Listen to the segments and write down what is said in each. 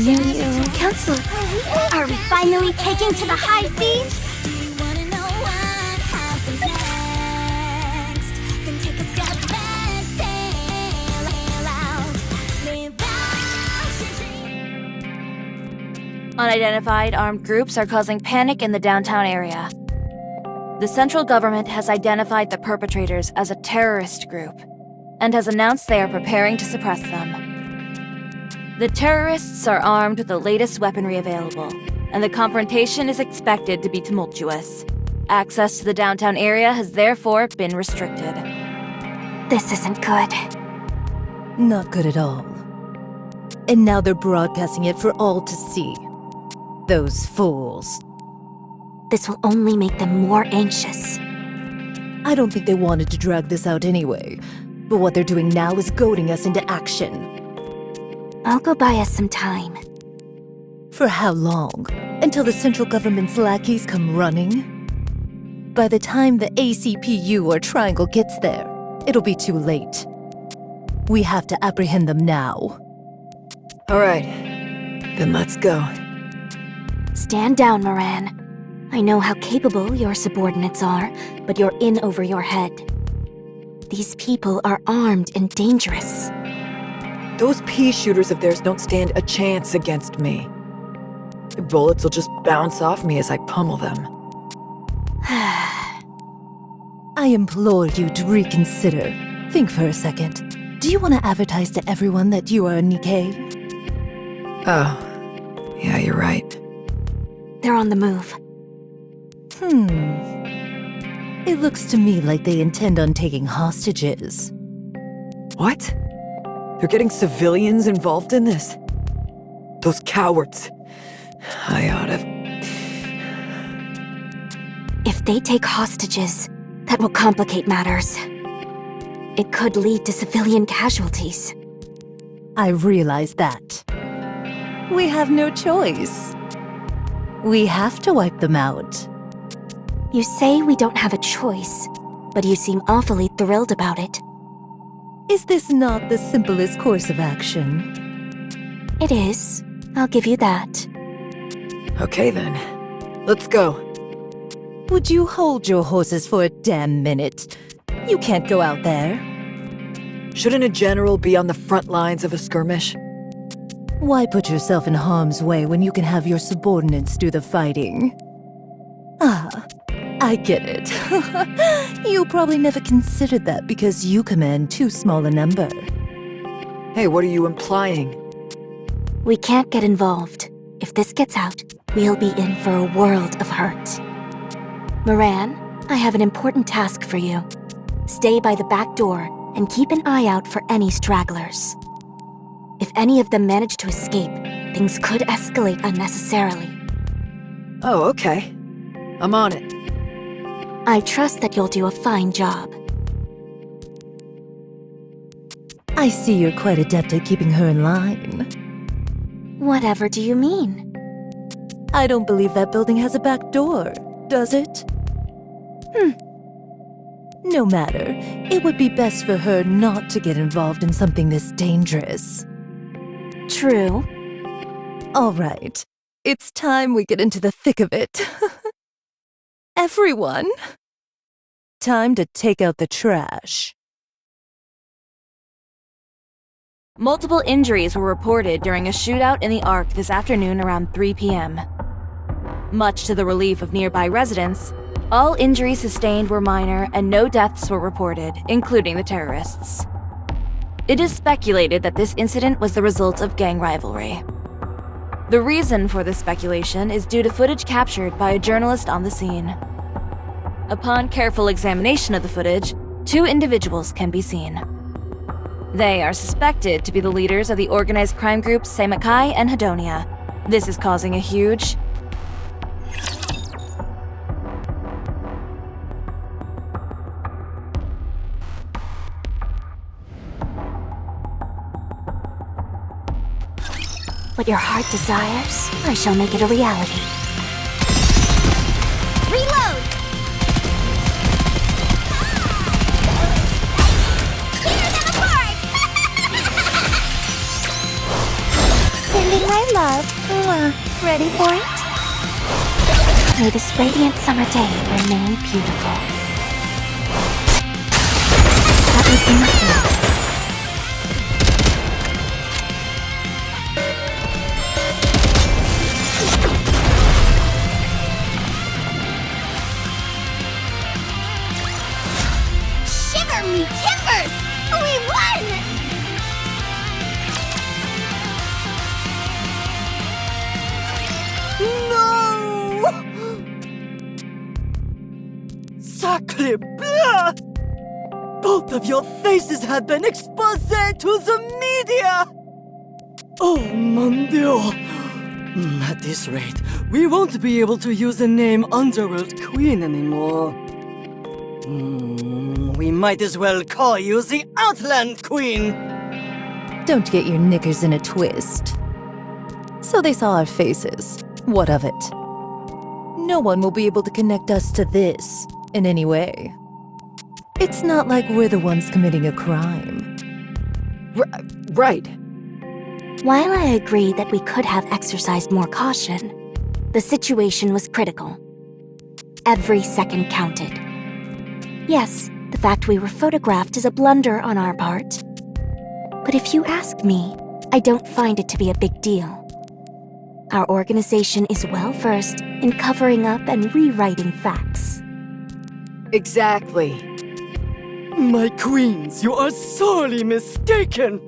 Counselor, are we finally taking to the high seas? Unidentified armed groups are causing panic in the downtown area. The central government has identified the perpetrators as a terrorist group and has announced they are preparing to suppress them. The terrorists are armed with the latest weaponry available, and the confrontation is expected to be tumultuous. Access to the downtown area has therefore been restricted. This isn't good. Not good at all. And now they're broadcasting it for all to see. Those fools. This will only make them more anxious. I don't think they wanted to drag this out anyway, but what they're doing now is goading us into action. I'll go buy us some time. For how long? Until the central government's lackeys come running? By the time the ACPU or Triangle gets there, it'll be too late. We have to apprehend them now. All right, then let's go. Stand down, Moran. I know how capable your subordinates are, but you're in over your head. These people are armed and dangerous. Those pea shooters of theirs don't stand a chance against me. The bullets will just bounce off me as I pummel them. I implore you to reconsider. Think for a second. Do you want to advertise to everyone that you are a Nikke? Oh, yeah, you're right. They're on the move. It looks to me like they intend on taking hostages. What? They're getting civilians involved in this? Those cowards. I oughta... If they take hostages, that will complicate matters. It could lead to civilian casualties. I realize that. We have no choice. We have to wipe them out. You say we don't have a choice, but you seem awfully thrilled about it. Is this not the simplest course of action? It is. I'll give you that. Okay then, let's go. Would you hold your horses for a damn minute? You can't go out there. Shouldn't a general be on the front lines of a skirmish? Why put yourself in harm's way when you can have your subordinates do the fighting? Ah, I get it. You probably never considered that because you command too small a number. Hey, what are you implying? We can't get involved. If this gets out, we'll be in for a world of hurt. Moran, I have an important task for you. Stay by the back door and keep an eye out for any stragglers. If any of them manage to escape, things could escalate unnecessarily. Oh, okay. I'm on it. I trust that you'll do a fine job. I see you're quite adept at keeping her in line. Whatever do you mean? I don't believe that building has a back door, does it? No matter. It would be best for her not to get involved in something this dangerous. True. All right. It's time we get into the thick of it. Everyone! Time to take out the trash. Multiple injuries were reported during a shootout in the Arc this afternoon around 3 p.m. Much to the relief of nearby residents, all injuries sustained were minor and no deaths were reported, including the terrorists. It is speculated that this incident was the result of gang rivalry. The reason for this speculation is due to footage captured by a journalist on the scene. Upon careful examination of the footage, 2 individuals can be seen. They are suspected to be the leaders of the organized crime groups Seimakai and Hedonia. This is causing a huge... What your heart desires, I shall make it a reality. Reload! Tear them apart! Sending my love. Ready for it? May this radiant summer day remain beautiful. That was nothing. Shiver me timbers! We won! No! Sacre bleu! Both of your faces have been exposed to the media! Oh, mon dieu! At this rate, we won't be able to use the name Underworld Queen anymore. We might as well call you the Outland Queen! Don't get your knickers in a twist. So they saw our faces. What of it? No one will be able to connect us to this in any way. It's not like we're the ones committing a crime. Right. While I agree that we could have exercised more caution, the situation was critical. Every second counted. Yes, the fact we were photographed is a blunder on our part. But if you ask me, I don't find it to be a big deal. Our organization is well versed in covering up and rewriting facts. Exactly. My queens, you are sorely mistaken!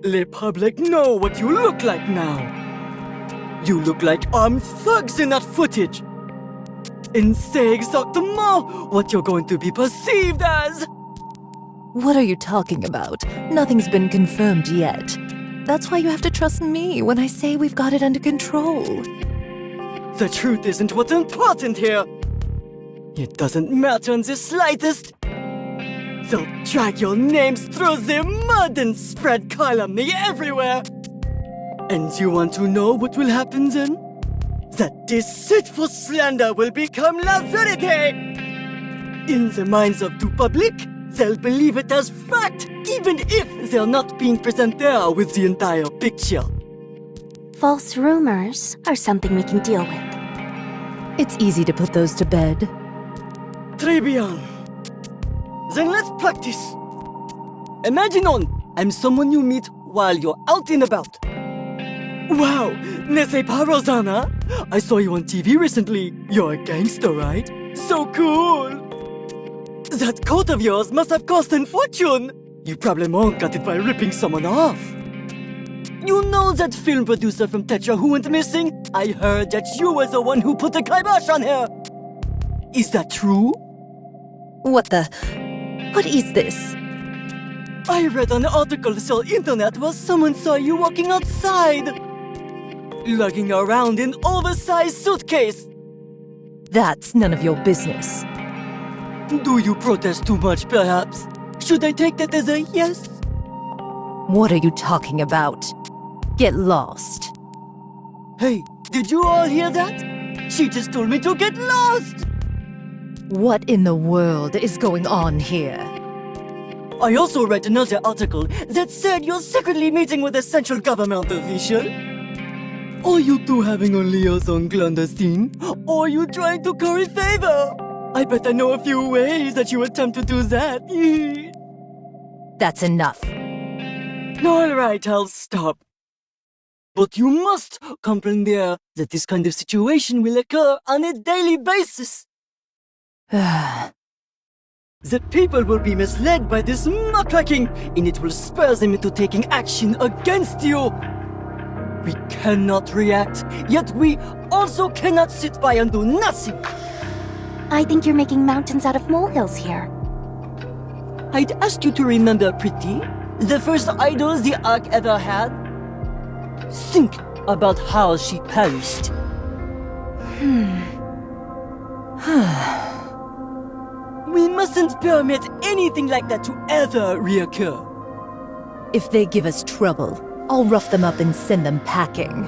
The public know what you look like now. You look like armed thugs in that footage. And say exactement what you're going to be perceived as! What are you talking about? Nothing's been confirmed yet. That's why you have to trust me when I say we've got it under control. The truth isn't what's important here. It doesn't matter in the slightest. They'll drag your names through the mud and spread calumny everywhere. And you want to know what will happen then? That deceitful slander will become la vérité! In the minds of the public, they'll believe it as fact, even if they're not being present there with the entire picture. False rumors are something we can deal with. It's easy to put those to bed. Très bien. Then let's practice. Imagine I'm someone you meet while you're out and about. Wow, n'est-ce pas, Rosanna? I saw you on TV recently. You're a gangster, right? So cool! That coat of yours must have cost a fortune! You probably got it by ripping someone off. You know that film producer from Tetra who went missing? I heard that you were the one who put the kibosh on her! Is that true? What is this? I read an article on the internet where someone saw you walking outside, lugging around an oversized suitcase. That's none of your business. Do you protest too much, perhaps? Should I take that as a yes? What are you talking about? Get lost. Hey, did you all hear that? She just told me to get lost! What in the world is going on here? I also read another article that said you're secretly meeting with a central government official. Are you two having a liaison clandestine? Or are you trying to curry favor? I bet I know a few ways that you attempt to do that. That's enough. Alright, I'll stop. But you must comprehend that this kind of situation will occur on a daily basis. The people will be misled by this muckraking, and it will spur them into taking action against you. We cannot react, yet we also cannot sit by and do nothing. I think you're making mountains out of molehills here. I'd ask you to remember, Pretty, the first idol the Ark ever had. Think about how she perished. We mustn't permit anything like that to ever reoccur. If they give us trouble, I'll rough them up and send them packing.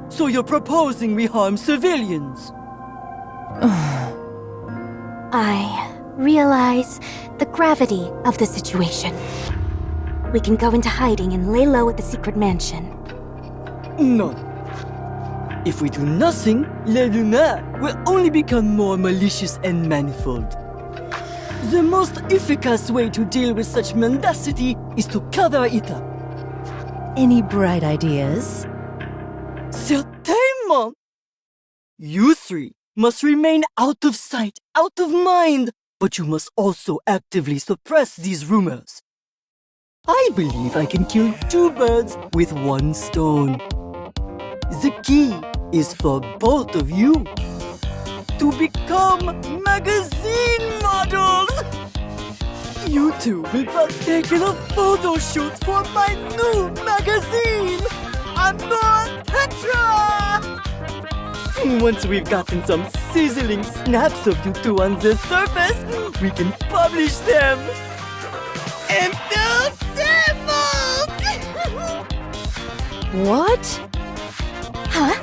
So you're proposing we harm civilians? I realize the gravity of the situation. We can go into hiding and lay low at the secret mansion. No. If we do nothing, les rumeurs will only become more malicious and manifold. The most efficacious way to deal with such mendacity is to cover it up. Any bright ideas? Certainement! You three must remain out of sight, out of mind, but you must also actively suppress these rumors. I believe I can kill 2 birds with 1 stone. The key is for both of you to become magazine models. You two will partake in a photo shoot for my new magazine, Amor Petra! Once we've gotten some sizzling snaps of you two on the surface, we can publish them. What? Huh?